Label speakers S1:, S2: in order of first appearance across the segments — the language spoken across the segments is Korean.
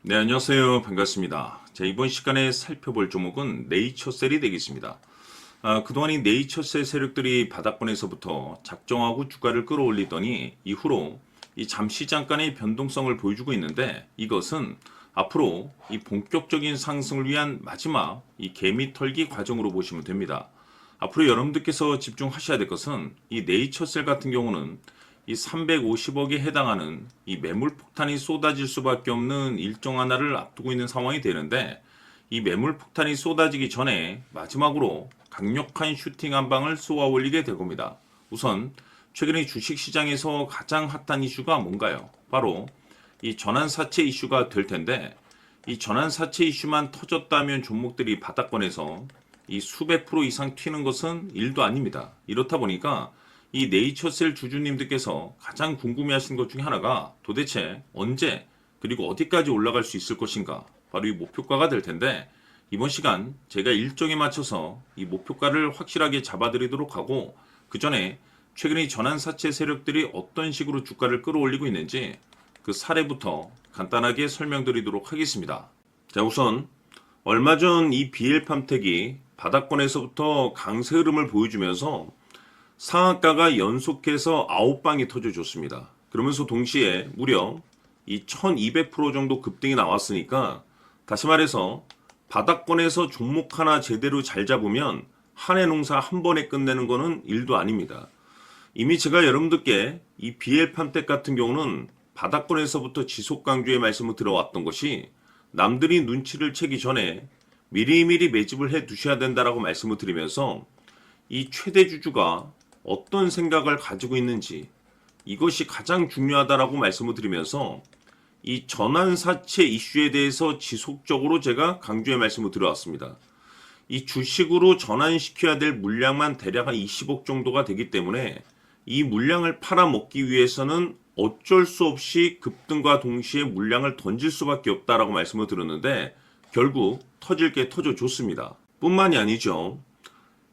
S1: 네, 안녕하세요. 반갑습니다. 자, 이번 시간에 살펴볼 종목은 네이처셀이 되겠습니다. 그동안 이 네이처셀 세력들이 바닥권에서부터 작정하고 주가를 끌어올리더니 이후로 이 잠시 잠깐의 변동성을 보여주고 있는데, 이것은 앞으로 이 본격적인 상승을 위한 마지막 이 개미 털기 과정으로 보시면 됩니다. 앞으로 여러분들께서 집중하셔야 될 것은 이 네이처셀 같은 경우는 이 350억에 해당하는 이 매물 폭탄이 쏟아질 수밖에 없는 일정 하나를 앞두고 있는 상황이 되는데, 이 매물 폭탄이 쏟아지기 전에 마지막으로 강력한 슈팅 한 방을 쏘아 올리게 될 겁니다. 우선 최근에 주식시장에서 가장 핫한 이슈가 뭔가요? 바로 이 전환사채 이슈가 될 텐데, 이 전환사채 이슈만 터졌다면 종목들이 바닥권에서 이 수백 프로 이상 튀는 것은 일도 아닙니다. 이렇다 보니까 이 네이처셀 주주님들께서 가장 궁금해하시는 것 중에 하나가 도대체 언제 그리고 어디까지 올라갈 수 있을 것인가, 바로 이 목표가가 될 텐데, 이번 시간 제가 일정에 맞춰서 이 목표가를 확실하게 잡아드리도록 하고, 그 전에 최근에 전환사채 세력들이 어떤 식으로 주가를 끌어올리고 있는지 그 사례부터 간단하게 설명드리도록 하겠습니다. 자, 우선 얼마 전 이 BL팜텍이 바닥권에서부터 강세 흐름을 보여주면서 상한가가 연속해서 9방이 터져줬습니다. 그러면서 동시에 무려 이 1200% 정도 급등이 나왔으니까, 다시 말해서 바닥권에서 종목 하나 제대로 잘 잡으면 한 해 농사 한 번에 끝내는 거는 일도 아닙니다. 이미 제가 여러분들께 이 BL팜텍 같은 경우는 바닥권에서부터 지속 강조의 말씀을 들어왔던 것이, 남들이 눈치를 채기 전에 미리미리 매집을 해 두셔야 된다라고 말씀을 드리면서, 이 최대 주주가 어떤 생각을 가지고 있는지 이것이 가장 중요하다라고 말씀을 드리면서, 이 전환사채 이슈에 대해서 지속적으로 제가 강조의 말씀을 드려왔습니다. 이 주식으로 전환시켜야 될 물량만 대략 한 20억 정도가 되기 때문에 이 물량을 팔아먹기 위해서는 어쩔 수 없이 급등과 동시에 물량을 던질 수밖에 없다라고 말씀을 드렸는데, 결국 터질 게 터져줬습니다. 뿐만이 아니죠.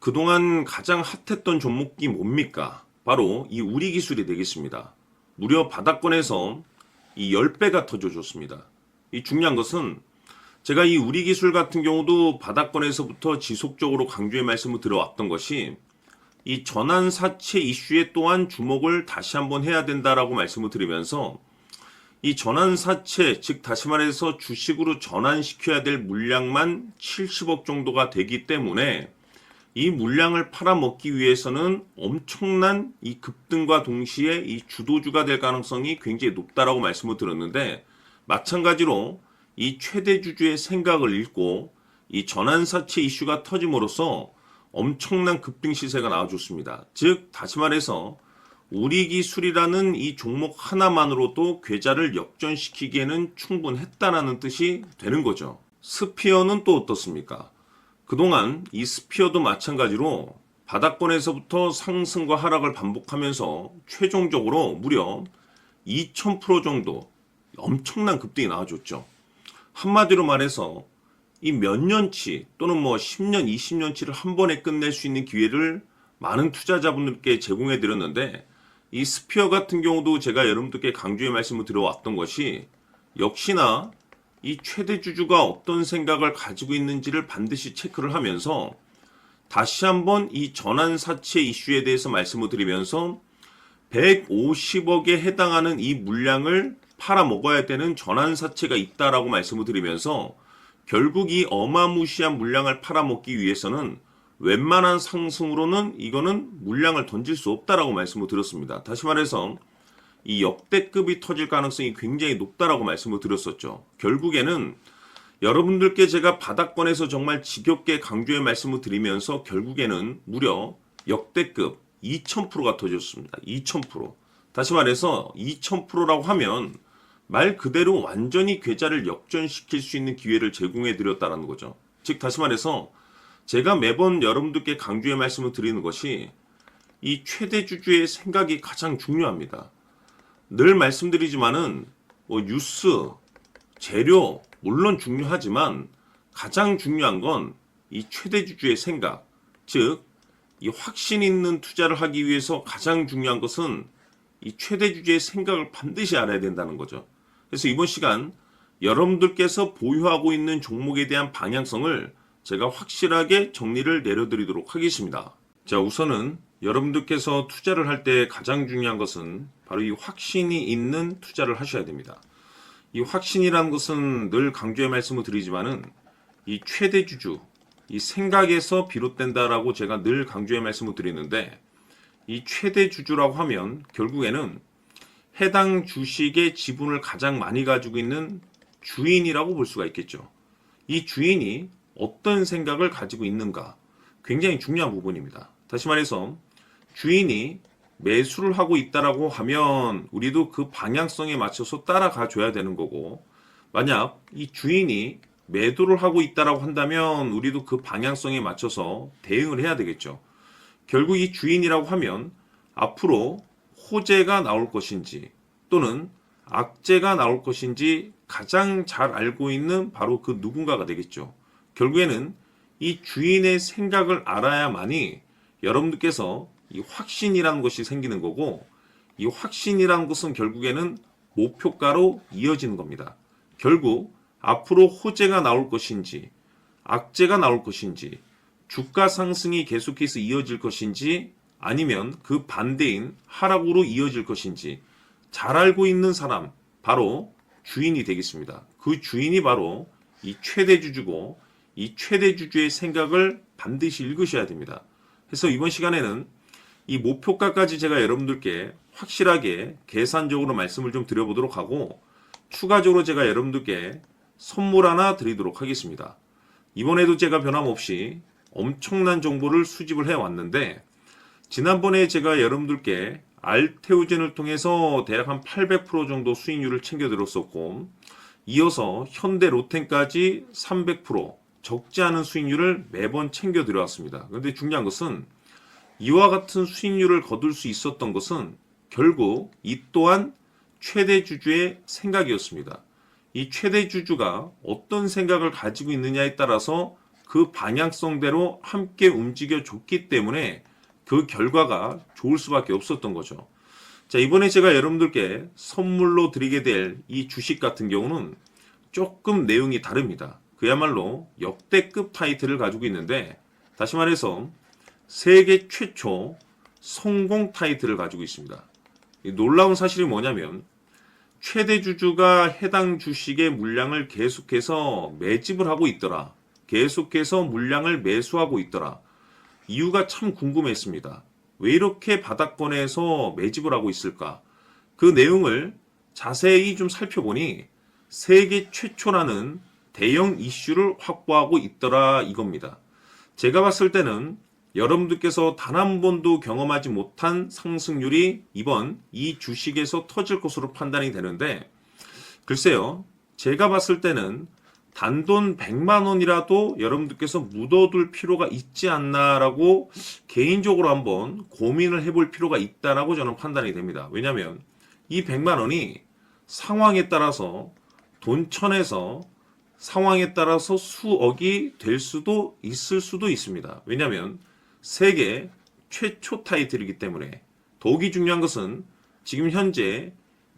S1: 그동안 가장 핫했던 종목이 뭡니까? 바로 이 우리기술이 되겠습니다. 무려 바닥권에서 이 10배가 터져줬습니다. 이 중요한 것은 제가 이 우리기술 같은 경우도 바닥권에서부터 지속적으로 강조의 말씀을 들어왔던 것이, 이 전환사채 이슈에 또한 주목을 다시 한번 해야 된다라고 말씀을 드리면서, 이 전환사채, 즉 다시 말해서 주식으로 전환시켜야 될 물량만 70억 정도가 되기 때문에 이 물량을 팔아먹기 위해서는 엄청난 이 급등과 동시에 이 주도주가 될 가능성이 굉장히 높다라고 말씀을 드렸는데, 마찬가지로 이 최대 주주의 생각을 읽고 이 전환사채 이슈가 터짐으로써 엄청난 급등 시세가 나와줬습니다. 즉 다시 말해서 우리기술이라는 이 종목 하나만으로도 계좌를 역전시키기에는 충분했다라는 뜻이 되는 거죠. 스피어는 또 어떻습니까? 그동안 이 스피어도 마찬가지로 바닥권에서부터 상승과 하락을 반복하면서 최종적으로 무려 2000% 정도 엄청난 급등이 나와줬죠. 한마디로 말해서 이 몇 년치 또는 뭐 10년, 20년치를 한 번에 끝낼 수 있는 기회를 많은 투자자분들께 제공해 드렸는데, 이 스피어 같은 경우도 제가 여러분들께 강조의 말씀을 드려왔던 것이, 역시나 이 최대 주주가 어떤 생각을 가지고 있는지를 반드시 체크를 하면서 다시 한번 이 전환사채 이슈에 대해서 말씀을 드리면서 150억에 해당하는 이 물량을 팔아먹어야 되는 전환사채가 있다라고 말씀을 드리면서, 결국 이 어마무시한 물량을 팔아먹기 위해서는 웬만한 상승으로는 이거는 물량을 던질 수 없다라고 말씀을 드렸습니다. 다시 말해서 이 역대급이 터질 가능성이 굉장히 높다라고 말씀을 드렸었죠. 결국에는 여러분들께 제가 바닥권에서 정말 지겹게 강조의 말씀을 드리면서 결국에는 무려 역대급 2000%가 터졌습니다. 2000%. 다시 말해서 2000%라고 하면 말 그대로 완전히 계좌를 역전시킬 수 있는 기회를 제공해 드렸다는 거죠. 즉 다시 말해서 제가 매번 여러분들께 강조의 말씀을 드리는 것이, 이 최대 주주의 생각이 가장 중요합니다. 늘 말씀드리지만은 뭐 뉴스, 재료 물론 중요하지만 가장 중요한 건 이 최대 주주의 생각, 즉 이 확신 있는 투자를 하기 위해서 가장 중요한 것은 이 최대 주주의 생각을 반드시 알아야 된다는 거죠. 그래서 이번 시간 여러분들께서 보유하고 있는 종목에 대한 방향성을 제가 확실하게 정리를 내려드리도록 하겠습니다. 자, 우선은 여러분들께서 투자를 할 때 가장 중요한 것은 바로 이 확신이 있는 투자를 하셔야 됩니다. 이 확신이라는 것은 늘 강조의 말씀을 드리지만은 이 최대 주주, 이 생각에서 비롯된다라고 제가 늘 강조의 말씀을 드리는데, 이 최대 주주라고 하면 결국에는 해당 주식의 지분을 가장 많이 가지고 있는 주인이라고 볼 수가 있겠죠. 이 주인이 어떤 생각을 가지고 있는가, 굉장히 중요한 부분입니다. 다시 말해서 주인이 매수를 하고 있다라고 하면 우리도 그 방향성에 맞춰서 따라가 줘야 되는 거고, 만약 이 주인이 매도를 하고 있다라고 한다면 우리도 그 방향성에 맞춰서 대응을 해야 되겠죠. 결국 이 주인이라고 하면 앞으로 호재가 나올 것인지 또는 악재가 나올 것인지 가장 잘 알고 있는 바로 그 누군가가 되겠죠. 결국에는 이 주인의 생각을 알아야만이 여러분들께서 이 확신이라는 것이 생기는 거고, 이 확신이라는 것은 결국에는 목표가로 이어지는 겁니다. 결국 앞으로 호재가 나올 것인지 악재가 나올 것인지 주가 상승이 계속해서 이어질 것인지 아니면 그 반대인 하락으로 이어질 것인지 잘 알고 있는 사람, 바로 주인이 되겠습니다. 그 주인이 바로 이 최대 주주고, 이 최대 주주의 생각을 반드시 읽으셔야 됩니다. 그래서 이번 시간에는 이 목표가까지 제가 여러분들께 확실하게 계산적으로 말씀을 좀 드려보도록 하고, 추가적으로 제가 여러분들께 선물 하나 드리도록 하겠습니다. 이번에도 제가 변함없이 엄청난 정보를 수집을 해왔는데, 지난번에 제가 여러분들께 알테오젠을 통해서 대략 한 800% 정도 수익률을 챙겨드렸었고, 이어서 현대 로템까지 300% 적지 않은 수익률을 매번 챙겨드려왔습니다. 그런데 중요한 것은 이와 같은 수익률을 거둘 수 있었던 것은 결국 이 또한 최대 주주의 생각이었습니다. 이 최대 주주가 어떤 생각을 가지고 있느냐에 따라서 그 방향성대로 함께 움직여 줬기 때문에 그 결과가 좋을 수밖에 없었던 거죠. 자, 이번에 제가 여러분들께 선물로 드리게 될 이 주식 같은 경우는 조금 내용이 다릅니다. 그야말로 역대급 타이틀을 가지고 있는데, 다시 말해서 세계 최초 성공 타이틀을 가지고 있습니다. 놀라운 사실이 뭐냐면 최대 주주가 해당 주식의 물량을 계속해서 매집을 하고 있더라. 계속해서 물량을 매수하고 있더라. 이유가 참 궁금했습니다. 왜 이렇게 바닥권에서 매집을 하고 있을까? 그 내용을 자세히 좀 살펴보니 세계 최초라는 대형 이슈를 확보하고 있더라 이겁니다. 제가 봤을 때는 여러분들께서 단 한 번도 경험하지 못한 상승률이 이번 이 주식에서 터질 것으로 판단이 되는데, 글쎄요, 제가 봤을 때는 단돈 100만 원이라도 여러분들께서 묻어둘 필요가 있지 않나라고 개인적으로 한번 고민을 해볼 필요가 있다라고 저는 판단이 됩니다. 왜냐하면 이 100만 원이 상황에 따라서 돈천에서 상황에 따라서 수억이 될 수도 있을 수도 있습니다. 왜냐하면 세계 최초 타이틀이기 때문에. 더욱이 중요한 것은 지금 현재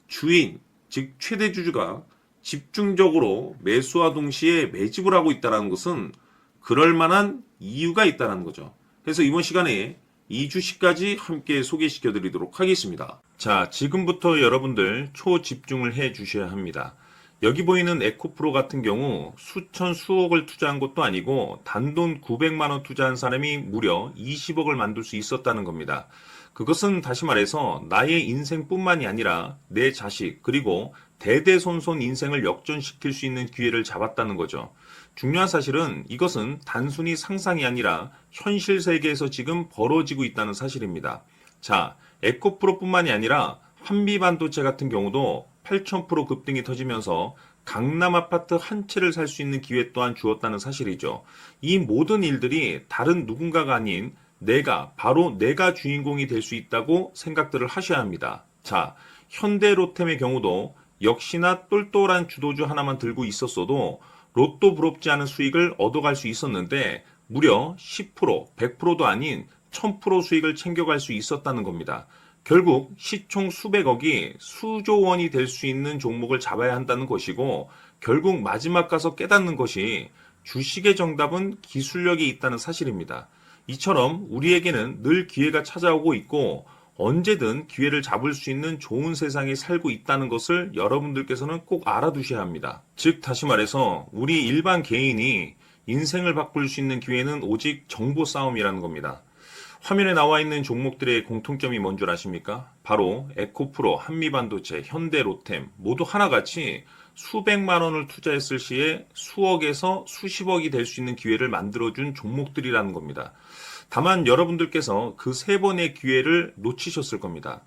S1: 주인, 즉 최대 주주가 집중적으로 매수와 동시에 매집을 하고 있다는 것은 그럴 만한 이유가 있다는 거죠. 그래서 이번 시간에 이 주식까지 함께 소개시켜 드리도록 하겠습니다. 자, 지금부터 여러분들 초집중을 해 주셔야 합니다. 여기 보이는 에코프로 같은 경우 수천 수억을 투자한 것도 아니고 단돈 900만 원 투자한 사람이 무려 20억을 만들 수 있었다는 겁니다. 그것은 다시 말해서 나의 인생뿐만이 아니라 내 자식 그리고 대대손손 인생을 역전시킬 수 있는 기회를 잡았다는 거죠. 중요한 사실은 이것은 단순히 상상이 아니라 현실 세계에서 지금 벌어지고 있다는 사실입니다. 자, 에코프로뿐만이 아니라 한미반도체 같은 경우도 8,000% 급등이 터지면서 강남 아파트 한 채를 살 수 있는 기회 또한 주었다는 사실이죠. 이 모든 일들이 다른 누군가가 아닌 바로 내가 주인공이 될 수 있다고 생각들을 하셔야 합니다. 자, 현대로템의 경우도 역시나 똘똘한 주도주 하나만 들고 있었어도 로또 부럽지 않은 수익을 얻어갈 수 있었는데 무려 10%, 100%도 아닌 1000% 수익을 챙겨갈 수 있었다는 겁니다. 결국 시총 수백억이 수조 원이 될 수 있는 종목을 잡아야 한다는 것이고, 결국 마지막 가서 깨닫는 것이 주식의 정답은 기술력이 있다는 사실입니다. 이처럼 우리에게는 늘 기회가 찾아오고 있고 언제든 기회를 잡을 수 있는 좋은 세상에 살고 있다는 것을 여러분들께서는 꼭 알아두셔야 합니다. 즉 다시 말해서 우리 일반 개인이 인생을 바꿀 수 있는 기회는 오직 정보 싸움이라는 겁니다. 화면에 나와 있는 종목들의 공통점이 뭔 줄 아십니까? 바로 에코프로, 한미반도체, 현대로템 모두 하나같이 수백만 원을 투자했을 시에 수억에서 수십억이 될 수 있는 기회를 만들어준 종목들이라는 겁니다. 다만 여러분들께서 그 세 번의 기회를 놓치셨을 겁니다.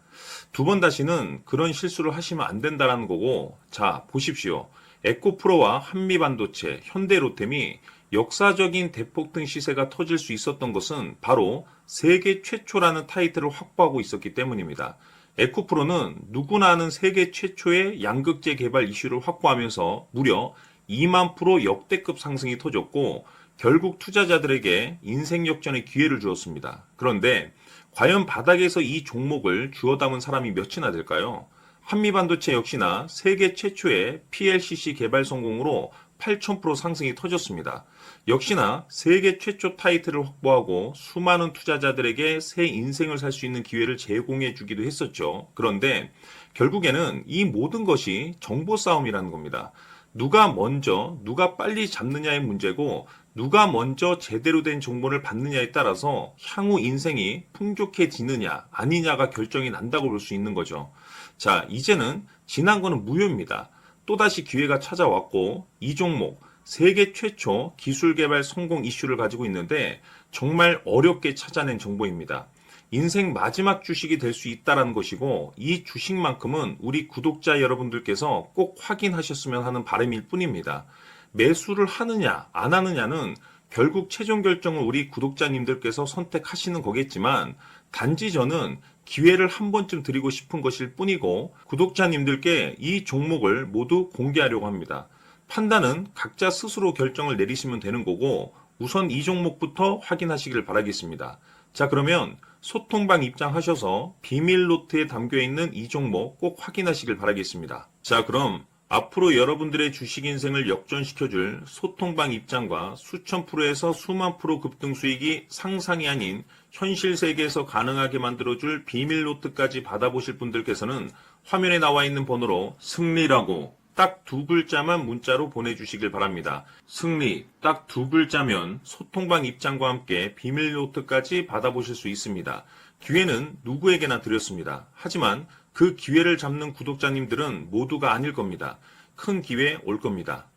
S1: 두 번 다시는 그런 실수를 하시면 안 된다는 거고, 자, 보십시오. 에코프로와 한미반도체, 현대로템이 역사적인 대폭등 시세가 터질 수 있었던 것은 바로 세계 최초라는 타이틀을 확보하고 있었기 때문입니다. 에코프로는 누구나 아는 세계 최초의 양극재 개발 이슈를 확보하면서 무려 2만 프로 역대급 상승이 터졌고 결국 투자자들에게 인생 역전의 기회를 주었습니다. 그런데 과연 바닥에서 이 종목을 주워 담은 사람이 몇이나 될까요? 한미반도체 역시나 세계 최초의 PLCC 개발 성공으로 8,000% 상승이 터졌습니다. 역시나 세계 최초 타이틀을 확보하고 수많은 투자자들에게 새 인생을 살 수 있는 기회를 제공해 주기도 했었죠. 그런데 결국에는 이 모든 것이 정보 싸움이라는 겁니다. 누가 먼저, 누가 빨리 잡느냐의 문제고 누가 먼저 제대로 된 정보를 받느냐에 따라서 향후 인생이 풍족해지느냐 아니냐가 결정이 난다고 볼 수 있는 거죠. 자, 이제는 지난 거는 무효입니다. 또다시 기회가 찾아왔고 이 종목 세계 최초 기술 개발 성공 이슈를 가지고 있는데 정말 어렵게 찾아낸 정보입니다. 인생 마지막 주식이 될 수 있다는 것이고 이 주식만큼은 우리 구독자 여러분들께서 꼭 확인하셨으면 하는 바람일 뿐입니다. 매수를 하느냐 안 하느냐는 결국 최종 결정을 우리 구독자님들께서 선택하시는 거겠지만 단지 저는 기회를 한 번쯤 드리고 싶은 것일 뿐이고 구독자님들께 이 종목을 모두 공개하려고 합니다. 판단은 각자 스스로 결정을 내리시면 되는 거고 우선 이 종목부터 확인하시길 바라겠습니다. 자, 그러면 소통방 입장하셔서 비밀 노트에 담겨있는 이 종목 꼭 확인하시길 바라겠습니다. 자, 그럼 앞으로 여러분들의 주식 인생을 역전시켜줄 소통방 입장과 수천 프로에서 수만 프로 급등 수익이 상상이 아닌 현실 세계에서 가능하게 만들어줄 비밀 노트까지 받아보실 분들께서는 화면에 나와 있는 번호로 승리라고 딱 두 글자만 문자로 보내주시길 바랍니다. 승리 딱 두 글자면 소통방 입장과 함께 비밀 노트까지 받아보실 수 있습니다. 기회는 누구에게나 드렸습니다. 하지만 그 기회를 잡는 구독자님들은 모두가 아닐 겁니다. 큰 기회 올 겁니다.